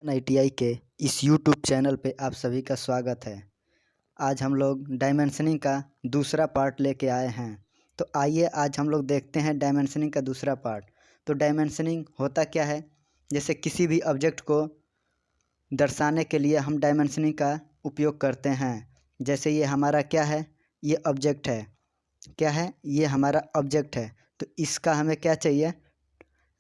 ITI के इस YouTube channel पे आप सभी का स्वागत है। आज हम लोग डायमेंशनिंग का दूसरा पार्ट लेके आए हैं। तो आइए आज हम लोग देखते हैं डायमेंशनिंग का दूसरा पार्ट। तो डायमेंशनिंग होता क्या है, जैसे किसी भी ऑब्जेक्ट को दर्शाने के लिए हम डायमेंशनिंग का उपयोग करते हैं। जैसे ये हमारा क्या है, ये ऑब्जेक्ट है। क्या है, ये हमारा ऑब्जेक्ट है। तो इसका हमें क्या चाहिए,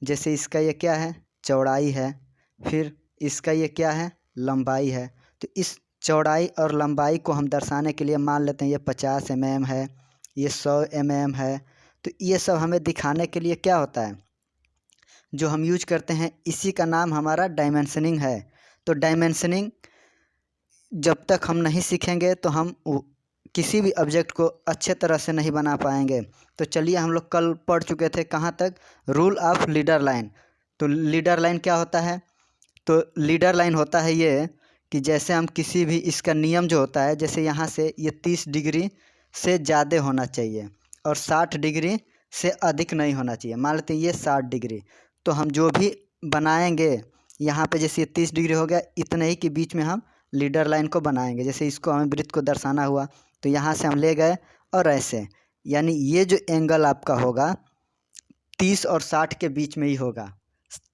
जैसे इसका ये क्या है, चौड़ाई है। फिर इसका ये क्या है, लंबाई है। तो इस चौड़ाई और लंबाई को हम दर्शाने के लिए मान लेते हैं ये 50 mm है, ये 100 mm है। तो ये सब हमें दिखाने के लिए क्या होता है, जो हम यूज करते हैं, इसी का नाम हमारा डायमेंशनिंग है। तो डायमेंशनिंग जब तक हम नहीं सीखेंगे तो हम किसी भी ऑब्जेक्ट को अच्छे तरह से नहीं बना पाएंगे। तो चलिए, हम लोग कल पढ़ चुके थे कहाँ तक, रूल ऑफ लीडर लाइन। तो लीडर लाइन क्या होता है, तो लीडर लाइन होता है ये कि जैसे हम किसी भी, इसका नियम जो होता है, जैसे यहाँ से ये 30 डिग्री से ज़्यादा होना चाहिए और 60 डिग्री से अधिक नहीं होना चाहिए। मान लेते हैं ये 60 डिग्री, तो हम जो भी बनाएंगे यहाँ पे, जैसे ये 30 डिग्री हो गया, इतने ही के बीच में हम लीडर लाइन को बनाएंगे। जैसे इसको हमें वृत्त को दर्शाना हुआ तो यहाँ से हम ले गए और ऐसे, यानी ये जो एंगल आपका होगा 30 और 60 के बीच में ही होगा,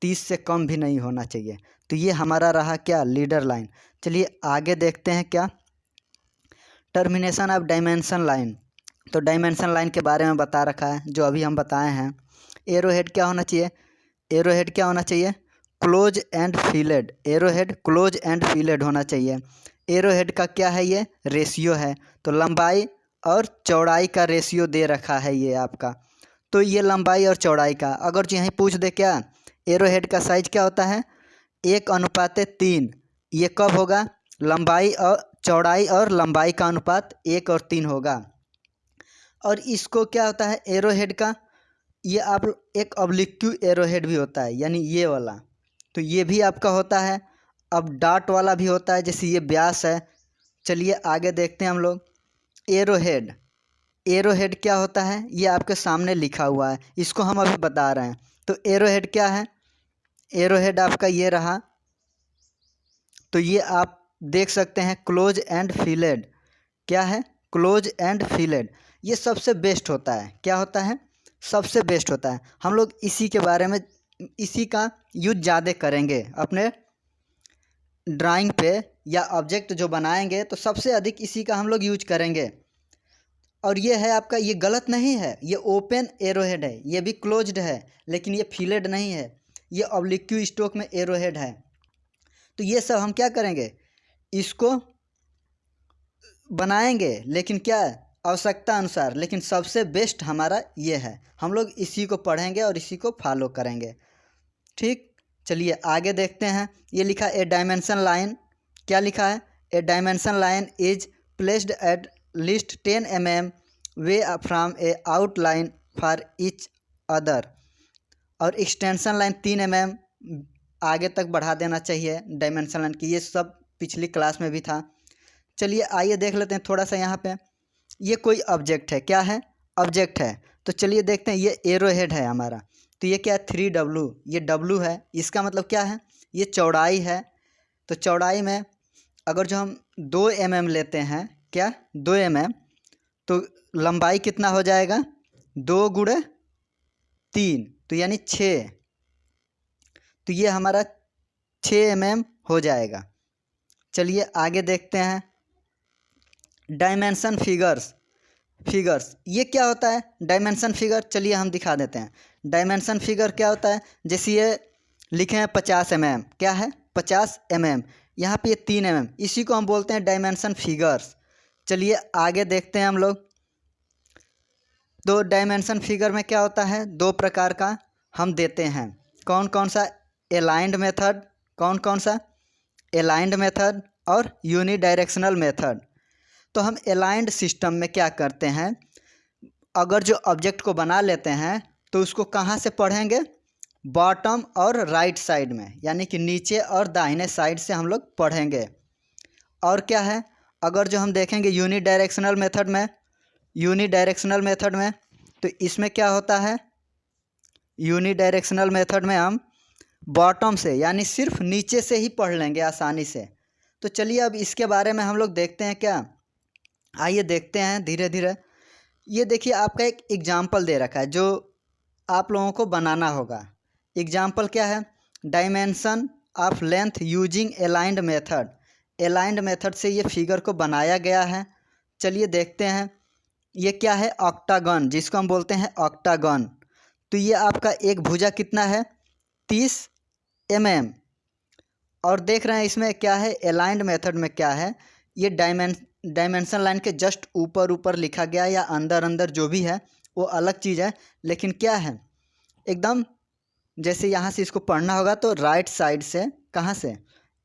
30 से कम भी नहीं होना चाहिए। तो ये हमारा रहा क्या, लीडर लाइन। चलिए आगे देखते हैं क्या, टर्मिनेशन ऑफ डायमेंशन लाइन। तो डायमेंशन लाइन के बारे में बता रखा है, जो अभी हम बताए हैं। एरो हेड क्या होना चाहिए, एरो हेड क्या होना चाहिए, close and filled. Arrow head close and filled होना चाहिए। एरो हेड का क्या है, ये रेशियो है। तो लंबाई और चौड़ाई का रेशियो दे रखा है ये आपका। तो ये लंबाई और चौड़ाई का, अगर जो यहीं पूछ दे क्या, एरो हेड का साइज क्या होता है, 1:3। ये कब होगा, लंबाई और चौड़ाई और लंबाई का अनुपात 1:3 होगा। और इसको क्या होता है, एरो हेड का, ये आप एक ऑब्लिक्यू एरो हेड भी होता है, यानी ये वाला। तो ये भी आपका होता है। अब डॉट वाला भी होता है, जैसे ये व्यास है। चलिए आगे देखते हैं हम लोग, एरो हेड। एरो हेड क्या होता है, ये आपके सामने लिखा हुआ है, इसको हम अभी बता रहे हैं। तो एरो हेड क्या है, एरो हेड आपका ये रहा। तो ये आप देख सकते हैं, क्लोज एंड फिलेड। क्या है, क्लोज एंड फिलेड। ये सबसे बेस्ट होता है। क्या होता है, सबसे बेस्ट होता है। हम लोग इसी के बारे में, इसी का यूज ज़्यादा करेंगे अपने ड्राइंग पे, या ऑब्जेक्ट जो बनाएंगे तो सबसे अधिक इसी का हम लोग यूज करेंगे। और ये है आपका, ये गलत नहीं है, ये ओपन एरोहेड है, ये भी क्लोज्ड है, लेकिन ये फिलेड नहीं है, ये ऑब्लिक्यू स्ट्रोक में एरोहेड है। तो ये सब हम क्या करेंगे, इसको बनाएंगे, लेकिन क्या, आवश्यकता अनुसार। लेकिन सबसे बेस्ट हमारा ये है, हम लोग इसी को पढ़ेंगे और इसी को फॉलो करेंगे। ठीक, चलिए आगे देखते हैं। ये लिखा ए डायमेंशन लाइन, क्या लिखा है, a dimension line is placed at least 10 mm away from a outline for each other. और एक्सटेंशन लाइन 3 mm आगे तक बढ़ा देना चाहिए डायमेंशन लाइन की। ये सब पिछली क्लास में भी था। चलिए आइए देख लेते हैं थोड़ा सा यहाँ पे। ये कोई ऑब्जेक्ट है, क्या है, ऑब्जेक्ट है। तो चलिए देखते हैं, ये एरो हेड है हमारा। तो ये क्या है, 3W, ये W है। इसका मतलब क्या है, ये चौड़ाई है। तो चौड़ाई में अगर जो हम 2 mm लेते हैं, क्या 2 mm, तो लंबाई कितना हो जाएगा, 2 गुणे 3, तो यानी 6। तो ये हमारा 6 mm हो जाएगा। चलिए आगे देखते हैं, डायमेंशन फिगर्स ये क्या होता है, डायमेंशन फिगर। चलिए हम दिखा देते हैं। डायमेंशन फिगर क्या होता है, जैसे ये लिखे हैं 50 mm, क्या है 50 mm, यहाँ पे ये 3 mm, इसी को हम बोलते हैं डायमेंशन फिगर्स। चलिए आगे देखते हैं हम लोग। तो डायमेंशन फिगर में क्या होता है, 2 प्रकार का हम देते हैं। कौन कौन सा, अलाइंड मेथड, कौन कौन सा, अलाइंड मेथड और यूनिडायरेक्शनल मेथड। तो हम अलाइंड सिस्टम में क्या करते हैं, अगर जो ऑब्जेक्ट को बना लेते हैं तो उसको कहाँ से पढ़ेंगे, बॉटम और राइट साइड में, यानी कि नीचे और दाहिने साइड से हम लोग पढ़ेंगे। और क्या है, अगर जो हम देखेंगे यूनिडायरेक्शनल मेथड में, तो इसमें क्या होता है, यूनिडायरेक्शनल मेथड में हम बॉटम से यानी सिर्फ नीचे से ही पढ़ लेंगे आसानी से। तो चलिए अब इसके बारे में हम लोग देखते हैं क्या। आइए देखते हैं धीरे धीरे। ये देखिए आपका एक एग्जाम्पल दे रखा है जो आप लोगों को बनाना होगा। एग्जाम्पल क्या है, dimension of length using aligned method. Aligned method से ये फिगर को बनाया गया है। चलिए देखते हैं। ये क्या है, ऑक्टागन, जिसको हम बोलते हैं ऑक्टागन। तो ये आपका एक भुजा कितना है, 30 mm। और देख रहे हैं इसमें क्या है, अलाइंड मेथड में क्या है, ये डायमेंशन लाइन के जस्ट ऊपर ऊपर लिखा गया या अंदर अंदर जो भी है वो अलग चीज़ है। लेकिन क्या है, एकदम जैसे यहाँ से इसको पढ़ना होगा तो राइट साइड से, कहाँ से,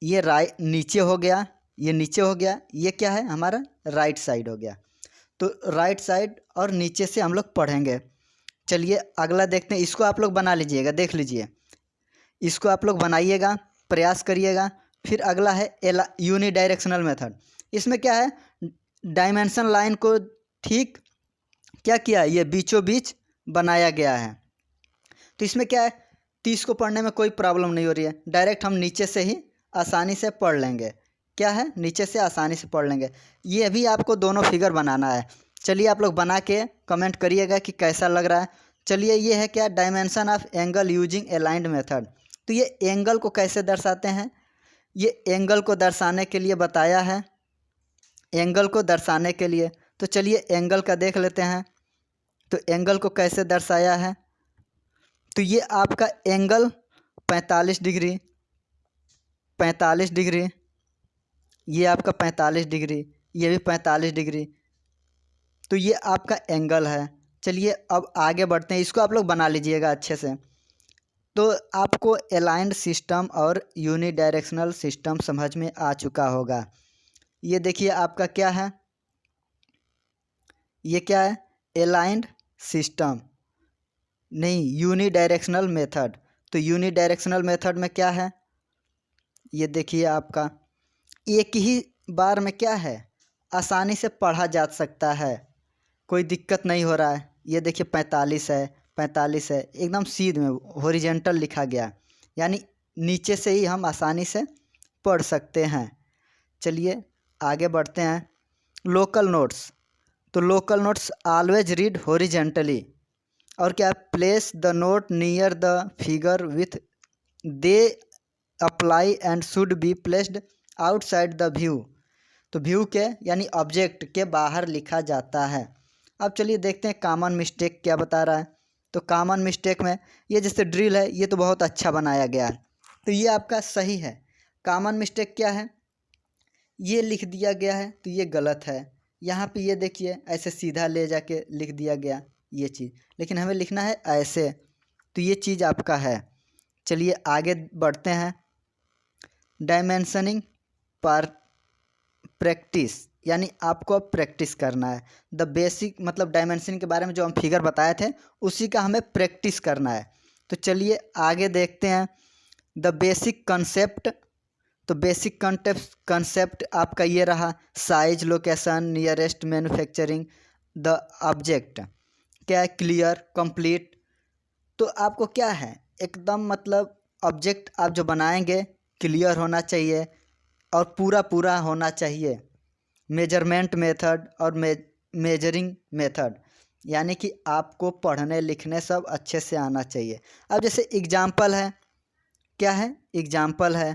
ये राइट नीचे हो गया, ये नीचे हो गया, ये क्या है हमारा राइट साइड हो गया। तो राइट साइड और नीचे से हम लोग पढ़ेंगे। चलिए अगला देखते हैं। इसको आप लोग बना लीजिएगा, देख लीजिए, इसको आप लोग बनाइएगा, प्रयास करिएगा। फिर अगला है यूनी डायरेक्शनल मेथड। इसमें क्या है, डायमेंशन लाइन को ठीक क्या किया, ये बीचों बीच बनाया गया है। तो इसमें क्या है, 30 को पढ़ने में कोई प्रॉब्लम नहीं हो रही है, डायरेक्ट हम नीचे से ही आसानी से पढ़ लेंगे। क्या है, नीचे से आसानी से पढ़ लेंगे। ये भी आपको दोनों फिगर बनाना है। चलिए आप लोग बना के कमेंट करिएगा कि कैसा लग रहा है। चलिए ये है क्या, dimension of angle using aligned method. तो ये एंगल को कैसे दर्शाते हैं, ये एंगल को दर्शाने के लिए बताया है, एंगल को दर्शाने के लिए। तो चलिए एंगल का देख लेते हैं। तो एंगल को कैसे दर्शाया है, तो ये आपका एंगल 45 डिग्री, 45 डिग्री, ये आपका 45 डिग्री, ये भी 45 डिग्री। तो ये आपका एंगल है। चलिए अब आगे बढ़ते हैं, इसको आप लोग बना लीजिएगा अच्छे से। तो आपको अलाइंड सिस्टम और यूनी डायरेक्शनल सिस्टम समझ में आ चुका होगा। ये देखिए आपका क्या है, ये क्या है, अलाइंड सिस्टम नहीं, यूनी डायरेक्शनल मेथड। तो यूनी डायरेक्शनल मेथड में क्या है, ये देखिए आपका एक ही बार में क्या है, आसानी से पढ़ा जा सकता है, कोई दिक्कत नहीं हो रहा है। ये देखिए 45 है, 45 है, एकदम सीध में हॉरिजेंटल लिखा गया, यानी नीचे से ही हम आसानी से पढ़ सकते हैं। चलिए आगे बढ़ते हैं। Local notes. तो local notes always read horizontally. और क्या, place the note near the figure with they apply and should be placed outside the view. तो व्यू के यानी ऑब्जेक्ट के बाहर लिखा जाता है। अब चलिए देखते हैं कॉमन मिस्टेक क्या बता रहा है। तो कॉमन मिस्टेक में ये जैसे ड्रिल है, ये तो बहुत अच्छा बनाया गया है, तो ये आपका सही है। कॉमन मिस्टेक क्या है, ये लिख दिया गया है तो ये गलत है। यहाँ पे ये देखिए ऐसे सीधा ले जाके लिख दिया गया ये चीज़, लेकिन हमें लिखना है ऐसे, तो ये चीज़ आपका है। चलिए आगे बढ़ते हैं। डायमेंशनिंग पर प्रैक्टिस, यानी आपको अब प्रैक्टिस करना है। द बेसिक मतलब डायमेंशनिंग के बारे में जो हम फिगर बताए थे उसी का हमें प्रैक्टिस करना है। तो चलिए आगे देखते हैं। The basic concept. तो बेसिक कंसेप्ट आपका ये रहा, size, location, nearest manufacturing, the object, क्या है, क्लियर, कंप्लीट। तो आपको क्या है, एकदम मतलब ऑब्जेक्ट आप जो बनाएंगे क्लियर होना चाहिए और पूरा पूरा होना चाहिए। मेजरमेंट मेथड और मेजरिंग मेथड, यानी कि आपको पढ़ने लिखने सब अच्छे से आना चाहिए। अब जैसे एग्जाम्पल है, क्या है, एग्जाम्पल है,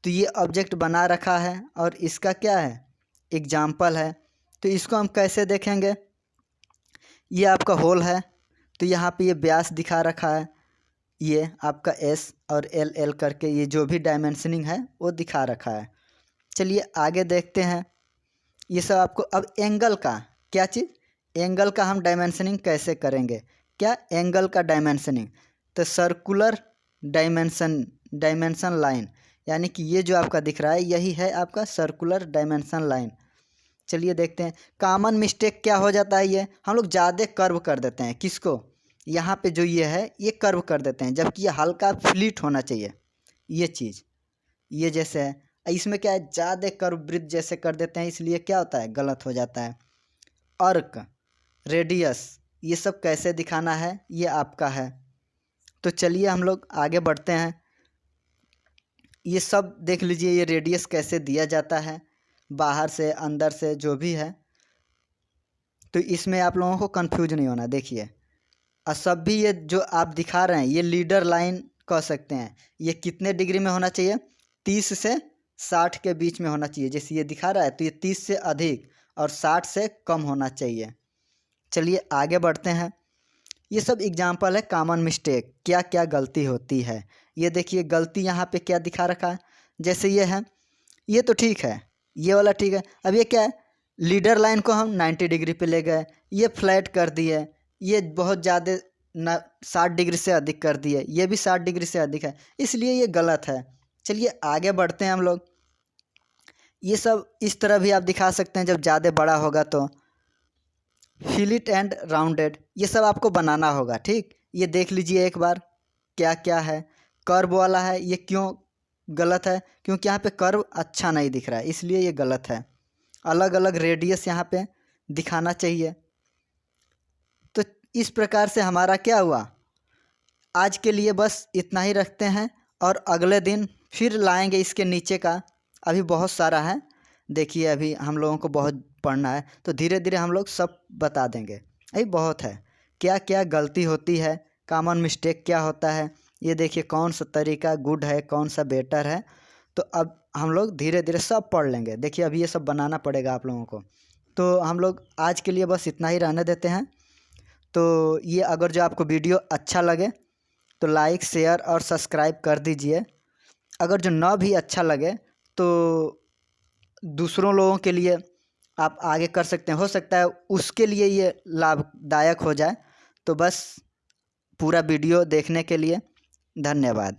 तो ये ऑब्जेक्ट बना रखा है और इसका क्या है, एग्जाम्पल है। तो इसको हम कैसे देखेंगे, ये आपका होल है, तो यहाँ पे ये व्यास दिखा रखा है, ये आपका एस और एल करके ये जो भी डायमेंशनिंग है वो दिखा रखा है। चलिए आगे देखते हैं। ये सब आपको अब एंगल का क्या चीज़, एंगल का हम डायमेंशनिंग कैसे करेंगे, क्या, एंगल का डायमेंशनिंग। तो सर्कुलर डायमेंशन लाइन, यानी कि ये जो आपका दिख रहा है यही है आपका सर्कुलर डायमेंशन लाइन। चलिए देखते हैं। कॉमन मिस्टेक क्या हो जाता है, ये हम लोग ज़्यादा कर्व कर देते हैं, किसको, यहाँ पे जो ये है ये कर्व कर देते हैं, जबकि ये हल्का फ्लीट होना चाहिए ये चीज़, ये जैसे है। इसमें क्या है, ज़्यादा कर्व वृत्त जैसे कर देते हैं, इसलिए क्या होता है, गलत हो जाता है। अर्क, रेडियस, ये सब कैसे दिखाना है ये आपका है। तो चलिए हम लोग आगे बढ़ते हैं। ये सब देख लीजिए, ये रेडियस कैसे दिया जाता है, बाहर से अंदर से जो भी है। तो इसमें आप लोगों को कंफ्यूज नहीं होना। देखिए और सब भी ये जो आप दिखा रहे हैं ये लीडर लाइन कह सकते हैं। ये कितने डिग्री में होना चाहिए? 30 से 60 के बीच में होना चाहिए। जैसे ये दिखा रहा है तो ये 30 से अधिक और 60 से कम होना चाहिए। चलिए आगे बढ़ते हैं। ये सब एग्जाम्पल है कॉमन मिस्टेक, क्या क्या गलती होती है। ये देखिए गलती यहाँ पे क्या दिखा रखा है। जैसे ये है, ये तो ठीक है, ये वाला ठीक है। अब ये क्या है, लीडर लाइन को हम 90 डिग्री पे ले गए, ये फ्लैट कर दिए, ये बहुत ज़्यादा 60 डिग्री से अधिक कर दिए, ये भी 60 डिग्री से अधिक है, इसलिए ये गलत है। चलिए आगे बढ़ते हैं हम लोग। ये सब इस तरह भी आप दिखा सकते हैं जब ज़्यादा बड़ा होगा तो। फिलिट एंड राउंडेड, ये सब आपको बनाना होगा, ठीक। ये देख लीजिए एक बार क्या क्या है। कर्व वाला है, ये क्यों गलत है? क्योंकि यहाँ पे कर्व अच्छा नहीं दिख रहा है, इसलिए ये गलत है। अलग अलग रेडियस यहाँ पे दिखाना चाहिए। तो इस प्रकार से हमारा क्या हुआ, आज के लिए बस इतना ही रखते हैं और अगले दिन फिर लाएंगे इसके नीचे का। अभी बहुत सारा है, देखिए अभी हम लोगों को बहुत पढ़ना है, तो धीरे धीरे हम लोग सब बता देंगे। अभी बहुत है, क्या क्या गलती होती है, कॉमन मिस्टेक क्या होता है। ये देखिए कौन सा तरीका गुड है, कौन सा बेटर है। तो अब हम लोग धीरे धीरे सब पढ़ लेंगे। देखिए अभी ये सब बनाना पड़ेगा आप लोगों को। तो हम लोग आज के लिए बस इतना ही रहने देते हैं। तो ये अगर जो आपको वीडियो अच्छा लगे तो लाइक शेयर और सब्सक्राइब कर दीजिए। अगर जो ना भी अच्छा लगे तो दूसरों लोगों के लिए आप आगे कर सकते हैं, हो सकता है उसके लिए ये लाभदायक हो जाए। तो बस पूरा वीडियो देखने के लिए धन्यवाद।